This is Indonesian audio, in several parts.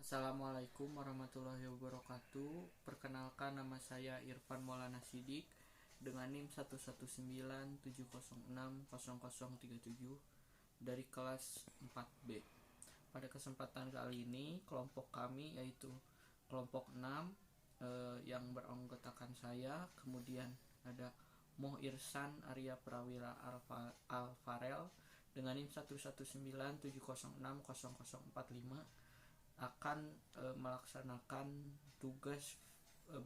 Assalamualaikum warahmatullahi wabarakatuh. Perkenalkan, nama saya Irfan Maulana Sidik dengan NIM 11970600037 dari kelas 4B. Pada kesempatan kali ini kelompok kami yaitu kelompok 6 yang beranggotakan saya, kemudian ada Moh Irsan Arya Prawira Alfarel dengan NIM 11970600045 akan melaksanakan tugas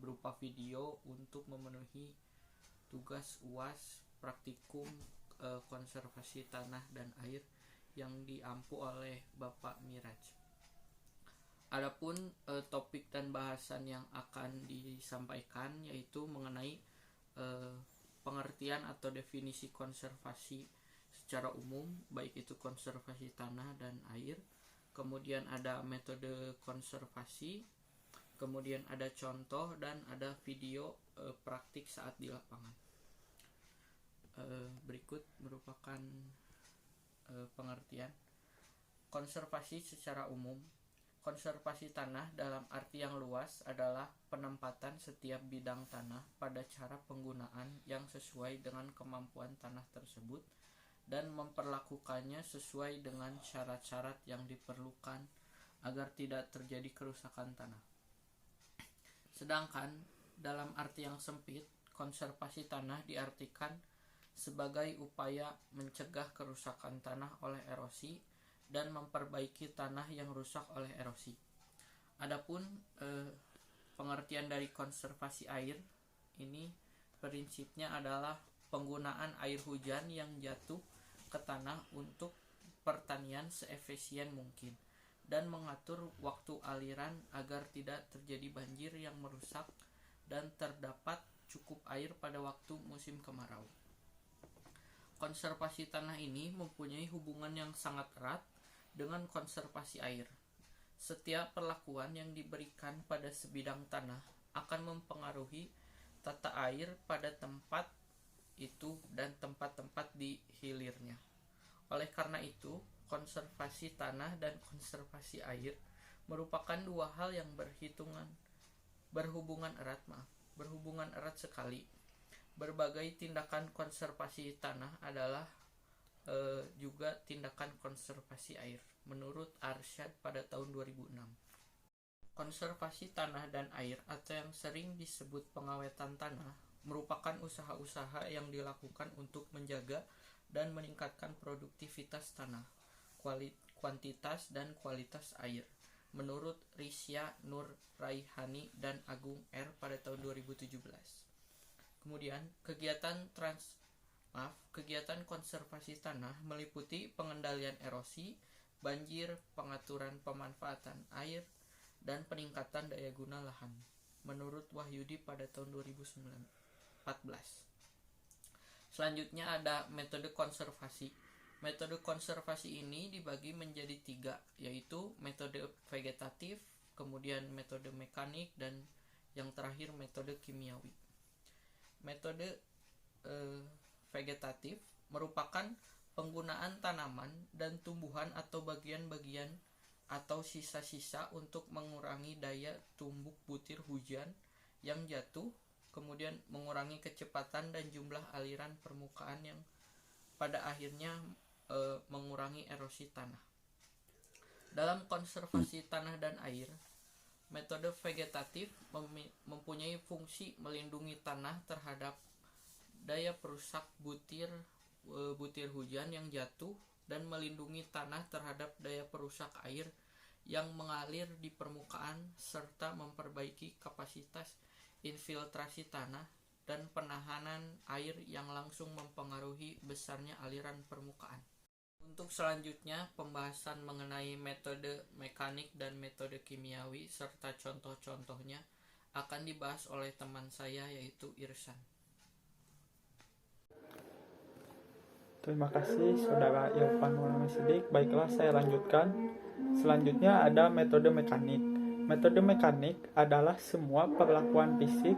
berupa video untuk memenuhi tugas UAS praktikum konservasi tanah dan air yang diampu oleh Bapak Miraj. Adapun topik dan bahasan yang akan disampaikan yaitu mengenai pengertian atau definisi konservasi secara umum, baik itu konservasi tanah dan air. Kemudian ada metode konservasi, kemudian ada contoh dan ada video praktik saat di lapangan. Berikut merupakan pengertian konservasi secara umum. Konservasi tanah dalam arti yang luas adalah penempatan setiap bidang tanah pada cara penggunaan yang sesuai dengan kemampuan tanah tersebut dan memperlakukannya sesuai dengan syarat-syarat yang diperlukan agar tidak terjadi kerusakan tanah. Sedangkan dalam arti yang sempit, konservasi tanah diartikan sebagai upaya mencegah kerusakan tanah oleh erosi dan memperbaiki tanah yang rusak oleh erosi. Adapun pengertian dari konservasi air ini prinsipnya adalah penggunaan air hujan yang jatuh ke tanah untuk pertanian seefisien mungkin dan mengatur waktu aliran agar tidak terjadi banjir yang merusak dan terdapat cukup air pada waktu musim kemarau. Konservasi tanah ini mempunyai hubungan yang sangat erat dengan konservasi air. Setiap perlakuan yang diberikan pada sebidang tanah akan mempengaruhi tata air pada tempat itu dan tempat-tempat di hilirnya. Oleh karena itu, konservasi tanah dan konservasi air merupakan dua hal yang berhubungan erat sekali. Berbagai tindakan konservasi tanah adalah juga tindakan konservasi air menurut Arsyad pada tahun 2006. Konservasi tanah dan air atau yang sering disebut pengawetan tanah merupakan usaha-usaha yang dilakukan untuk menjaga dan meningkatkan produktivitas tanah, kuantitas dan kualitas air. Menurut Risya Nur Raihani dan Agung R pada tahun 2017. Kemudian, kegiatan konservasi tanah meliputi pengendalian erosi, banjir, pengaturan pemanfaatan air, dan peningkatan daya guna lahan. Menurut Wahyudi pada tahun 2014. Selanjutnya ada metode konservasi. Metode konservasi ini dibagi menjadi 3, yaitu metode vegetatif, kemudian metode mekanik, dan yang terakhir metode kimiawi. Metode vegetatif merupakan penggunaan tanaman dan tumbuhan atau bagian-bagian atau sisa-sisa untuk mengurangi daya tumbuk butir hujan yang jatuh, kemudian mengurangi kecepatan dan jumlah aliran permukaan yang pada akhirnya mengurangi erosi tanah. Dalam konservasi tanah dan air, metode vegetatif mempunyai fungsi melindungi tanah terhadap daya perusak butir hujan yang jatuh dan melindungi tanah terhadap daya perusak air yang mengalir di permukaan serta memperbaiki kapasitas infiltrasi tanah dan penahanan air yang langsung mempengaruhi besarnya aliran permukaan. Untuk selanjutnya, pembahasan mengenai metode mekanik dan metode kimiawi serta contoh-contohnya akan dibahas oleh teman saya yaitu Irsan. Terima kasih Saudara Irfan Maulana Sidik. Baiklah, saya lanjutkan. Selanjutnya ada metode mekanik. Metode mekanik adalah semua perlakuan fisik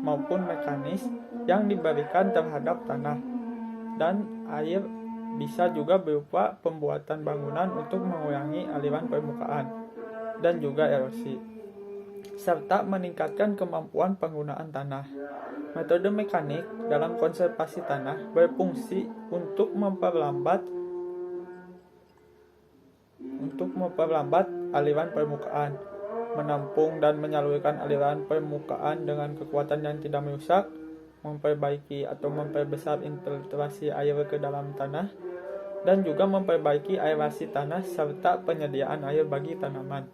maupun mekanis yang diberikan terhadap tanah dan air. Bisa juga berupa pembuatan bangunan untuk mengurangi aliran permukaan. dan juga erosi, serta meningkatkan kemampuan penggunaan tanah. Metode mekanik dalam konservasi tanah berfungsi untuk memperlambat aliran permukaan, menampung dan menyalurkan aliran permukaan dengan kekuatan yang tidak merusak, memperbaiki atau memperbesar infiltrasi air ke dalam tanah, dan juga memperbaiki aerasi tanah serta penyediaan air bagi tanaman.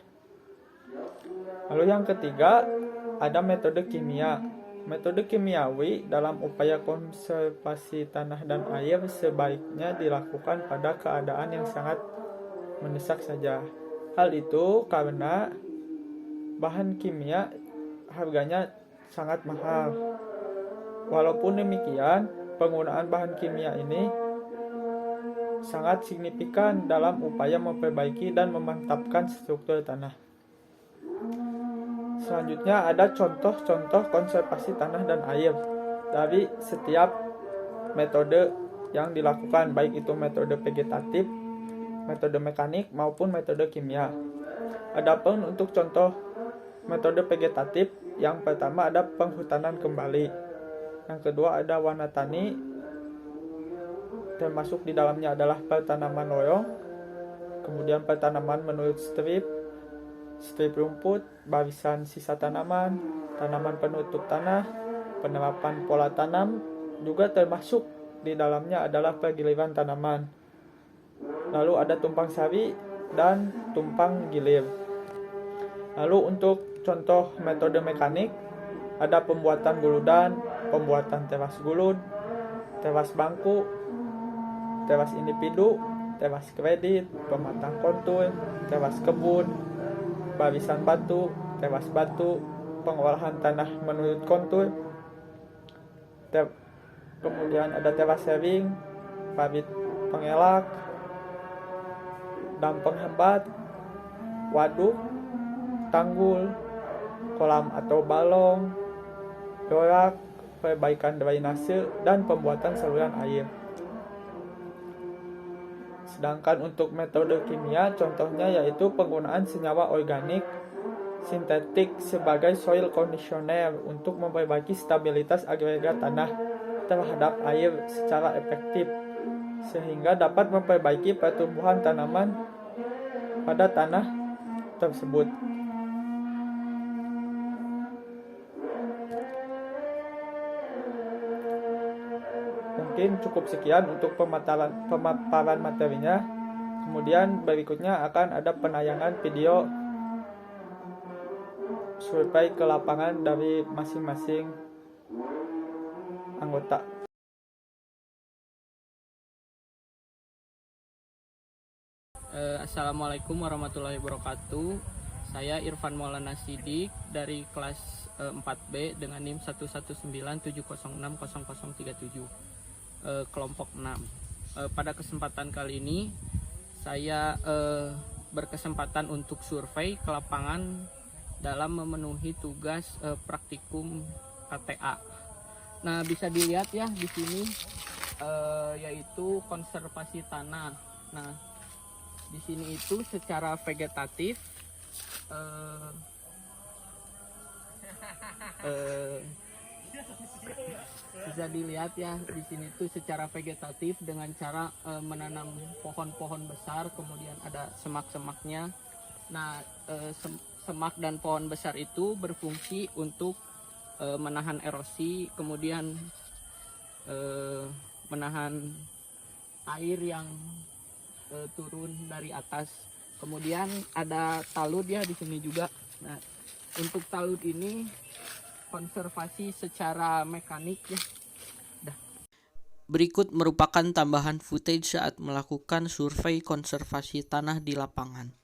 Lalu yang ketiga, ada metode kimia. Metode kimiawi dalam upaya konservasi tanah dan air sebaiknya dilakukan pada keadaan yang sangat mendesak saja. Hal itu karena bahan kimia harganya sangat mahal. Walaupun demikian, penggunaan bahan kimia ini sangat signifikan dalam upaya memperbaiki dan memantapkan struktur tanah. Selanjutnya ada contoh-contoh konservasi tanah dan air dari setiap metode yang dilakukan, baik itu metode vegetatif, metode mekanik, maupun metode kimia. Adapun untuk contoh metode vegetatif, yang pertama ada penghutanan kembali, yang kedua ada wanatani, termasuk di dalamnya adalah pertanaman loyong, kemudian pertanaman menurut strip rumput, barisan sisa tanaman, tanaman penutup tanah, penerapan pola tanam, juga termasuk di dalamnya adalah pergiliran tanaman. Lalu ada tumpang sari dan tumpang gilir. Lalu untuk contoh metode mekanik, ada pembuatan guludan, pembuatan teras gulud, teras bangku, teras individu, teras kredit, pematang kontur, teras kebun, barisan batu, teras batu, pengolahan tanah menurut kontur, kemudian ada teras sharing, parit pengelak, dam penghambat, waduk, tanggul, kolam atau balong, dorak, perbaikan drainase, dan pembuatan saluran air. Sedangkan untuk metode kimia, contohnya yaitu penggunaan senyawa organik sintetik sebagai soil conditioner untuk memperbaiki stabilitas agregat tanah terhadap air secara efektif, sehingga dapat memperbaiki pertumbuhan tanaman pada tanah tersebut. Mungkin cukup sekian untuk pemaparan materinya. Kemudian berikutnya akan ada penayangan video survei ke lapangan dari masing-masing anggota. Assalamualaikum warahmatullahi wabarakatuh. Saya Irfan Maulana Sidik dari kelas 4B dengan NIM 11970600037. Kelompok 6. Pada kesempatan kali ini saya berkesempatan untuk survei ke lapangan dalam memenuhi tugas praktikum KTA. Nah, bisa dilihat ya di sini yaitu konservasi tanah. Nah, di sini itu secara vegetatif bisa dilihat ya di sini tuh secara vegetatif dengan cara menanam pohon-pohon besar, kemudian ada semak-semaknya. Nah, semak dan pohon besar itu berfungsi untuk menahan erosi, kemudian menahan air yang turun dari atas. Kemudian ada talud ya di sini juga. Nah, untuk talud ini konservasi secara mekanik ya. Berikut merupakan tambahan footage saat melakukan survei konservasi tanah di lapangan.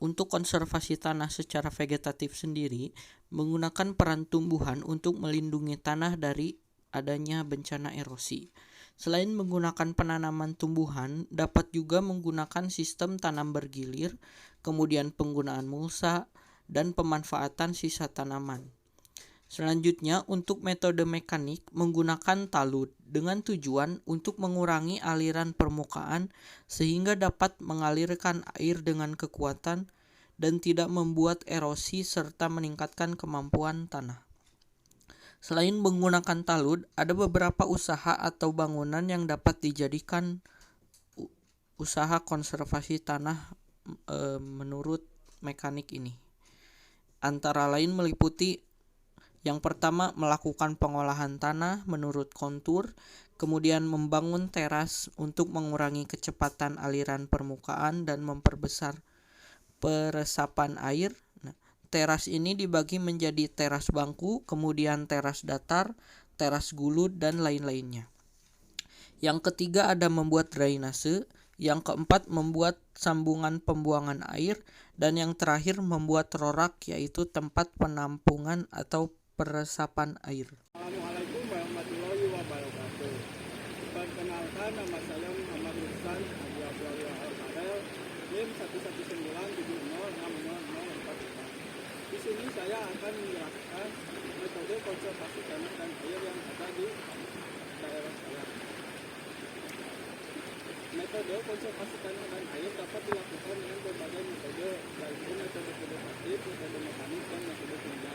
Untuk konservasi tanah secara vegetatif sendiri menggunakan peran tumbuhan untuk melindungi tanah dari adanya bencana erosi. Selain menggunakan penanaman tumbuhan, dapat juga menggunakan sistem tanam bergilir, kemudian penggunaan mulsa, dan pemanfaatan sisa tanaman. Selanjutnya, untuk metode mekanik menggunakan talud dengan tujuan untuk mengurangi aliran permukaan sehingga dapat mengalirkan air dengan kekuatan dan tidak membuat erosi serta meningkatkan kemampuan tanah. Selain menggunakan talud, ada beberapa usaha atau bangunan yang dapat dijadikan usaha konservasi tanah menurut mekanik ini. Antara lain meliputi yang pertama, melakukan pengolahan tanah menurut kontur, kemudian membangun teras untuk mengurangi kecepatan aliran permukaan dan memperbesar peresapan air. Teras ini dibagi menjadi teras bangku, kemudian teras datar, teras gulud, dan lain-lainnya. Yang ketiga ada membuat drainase, yang keempat membuat sambungan pembuangan air, dan yang terakhir membuat rorak, yaitu tempat penampungan atau peresapan air. Assalamualaikum warahmatullahi wabarakatuh. Perkenalkan, nama saya Muhammad Ruslan Abu Abdullah Al-Farel, NIM 11070600045. Di sini saya akan menjelaskan metode konservasi tanah dan air yang ada di daerah saya. Metode konservasi tanah dan air dapat dilakukan dengan berbagai metode, yaitu metode vegetatif, metode mekanik, dan metode kimia.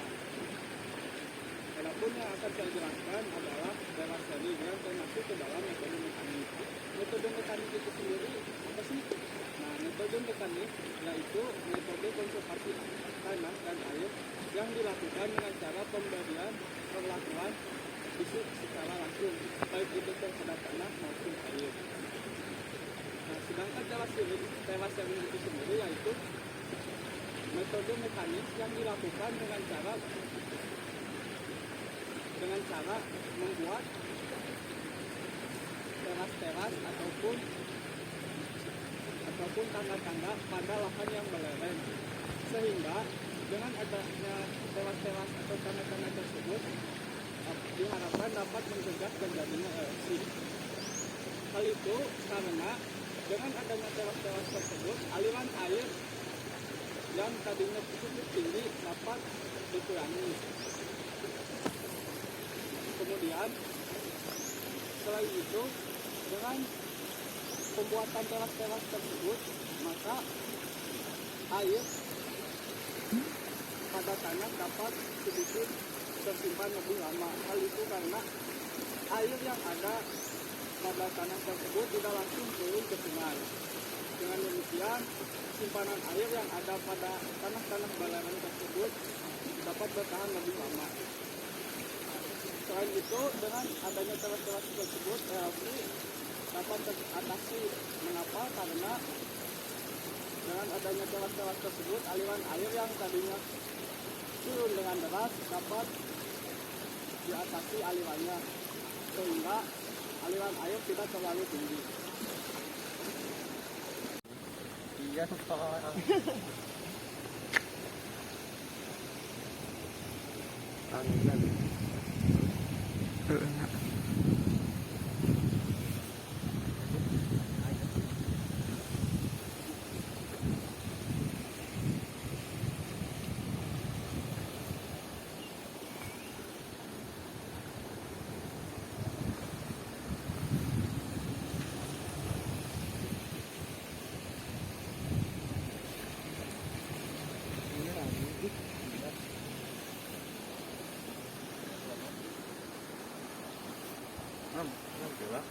Adapun yang akan saya jelaskan adalah telaseri yang termasuk ke dalam metode mekanik. Metode mekanik itu sendiri apa sih? Nah, metode mekanik yaitu metode konservasi tanah dan air yang dilakukan dengan cara pemberian perlakuan fisik secara langsung, baik itu terhadap tanah maupun air. Nah, sedangkan telaseri itu sendiri yaitu metode mekanik yang dilakukan dengan cara membuat teras-teras ataupun tangga-tangga pada lahan yang belereng, sehingga dengan adanya teras-teras atau tangga-tangga tersebut diharapkan dapat mencegah terjadinya erosi. Hal itu karena dengan adanya teras-teras tersebut, aliran air yang tadinya cukup tinggi dapat dikurangi. Kemudian selain itu, dengan pembuatan teras-teras tersebut, maka air pada tanah dapat sedikit tersimpan lebih lama. Hal itu karena air yang ada pada tanah tersebut tidak langsung turun ke sungai. Dengan demikian, simpanan air yang ada pada tanah-tanah belereng tersebut dapat bertahan lebih lama. Selain itu, dengan adanya teras-teras tersebut, erosi dapat teratasi. Mengapa? Karena dengan adanya teras-teras tersebut, aliran air yang tadinya turun dengan deras dapat diatasi alirannya, sehingga aliran air tidak terlalu tinggi. Iya, Alhamdulillah.